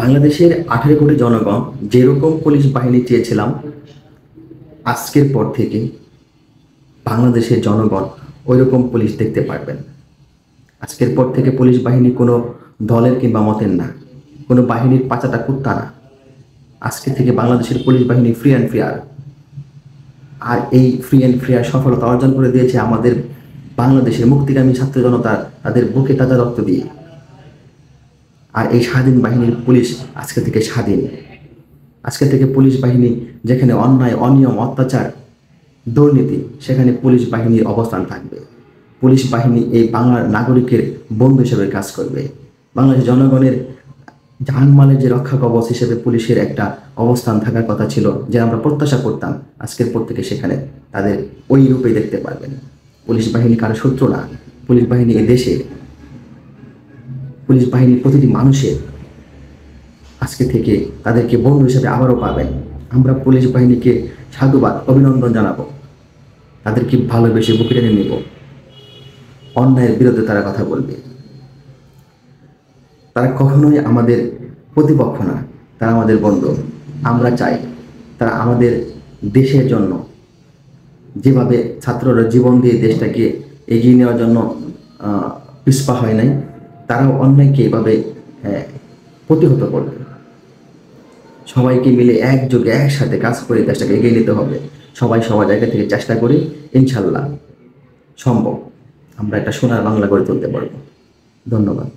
বাংলাদেশের 18 কোটি জনগণ যেরকম পুলিশ বাহিনী চেয়েছিলাম, আজকের পর থেকে বাংলাদেশের জনগণ ওইরকম পুলিশ দেখতে পারবেন। আজকের পর থেকে পুলিশ বাহিনী কোনো দলের কিংবা মতের না, কোনো বাহিনীর পাচাটা কুত্তা না। আজকে থেকে বাংলাদেশের পুলিশ বাহিনী ফ্রি অ্যান্ড ফেয়ার। আর এই ফ্রি অ্যান্ড ফেয়ার সফলতা অর্জন করে দিয়েছে আমাদের বাংলাদেশের মুক্তিকামী ছাত্র জনতা তাদের বুকে তাজা রক্ত দিয়ে। আর এই স্বাধীন বাহিনীর পুলিশ আজকে থেকে স্বাধীন। আজকে থেকে পুলিশ বাহিনী যেখানে অন্যায়, অনিয়ম, অত্যাচার, দুর্নীতি, সেখানে পুলিশ বাহিনীর অবস্থান থাকবে। পুলিশ বাহিনী এই বাংলার নাগরিকের বন্ধু হিসেবে কাজ করবে। বাংলাদেশের জনগণের জানমালের যে রক্ষা কবচ হিসেবে পুলিশের একটা অবস্থান থাকার কথা ছিল, যে আমরা প্রত্যাশা করতাম, আজকের পর থেকে সেখানে তাদের ওই রূপে দেখতে পারবেন। পুলিশ বাহিনী কারো শত্রু না। পুলিশ বাহিনী এ দেশের, পুলিশ বাহিনী প্রতিটি মানুষের। আজকে থেকে তাদেরকে বন্ধু হিসেবে আবারও পাবেন। আমরা পুলিশ বাহিনীকে সাধুবাদ, অভিনন্দন জানাবো। তাদেরকে ভালোবেসে বুকে টেনে নেব। অন্যায়ের বিরুদ্ধে তারা কথা বলবে। তারা কখনোই আমাদের প্রতিপক্ষ না, তারা আমাদের বন্ধু। আমরা চাই তারা আমাদের দেশের জন্য যেভাবে ছাত্ররা জীবন দিয়ে দেশটাকে এগিয়ে নেওয়ার জন্য পিছপা হয় নাই, তারাও অন্যায়কে এভাবে প্রতিহত করবে। সবাইকে মিলে একযোগে একসাথে কাজ করে দেশটাকে এগিয়ে নিতে হবে। সবাই সবার জায়গা থেকে চেষ্টা করি, ইনশাল্লাহ সম্ভব। আমরা একটা সোনার বাংলা গড়ে তুলতে পারবো। ধন্যবাদ।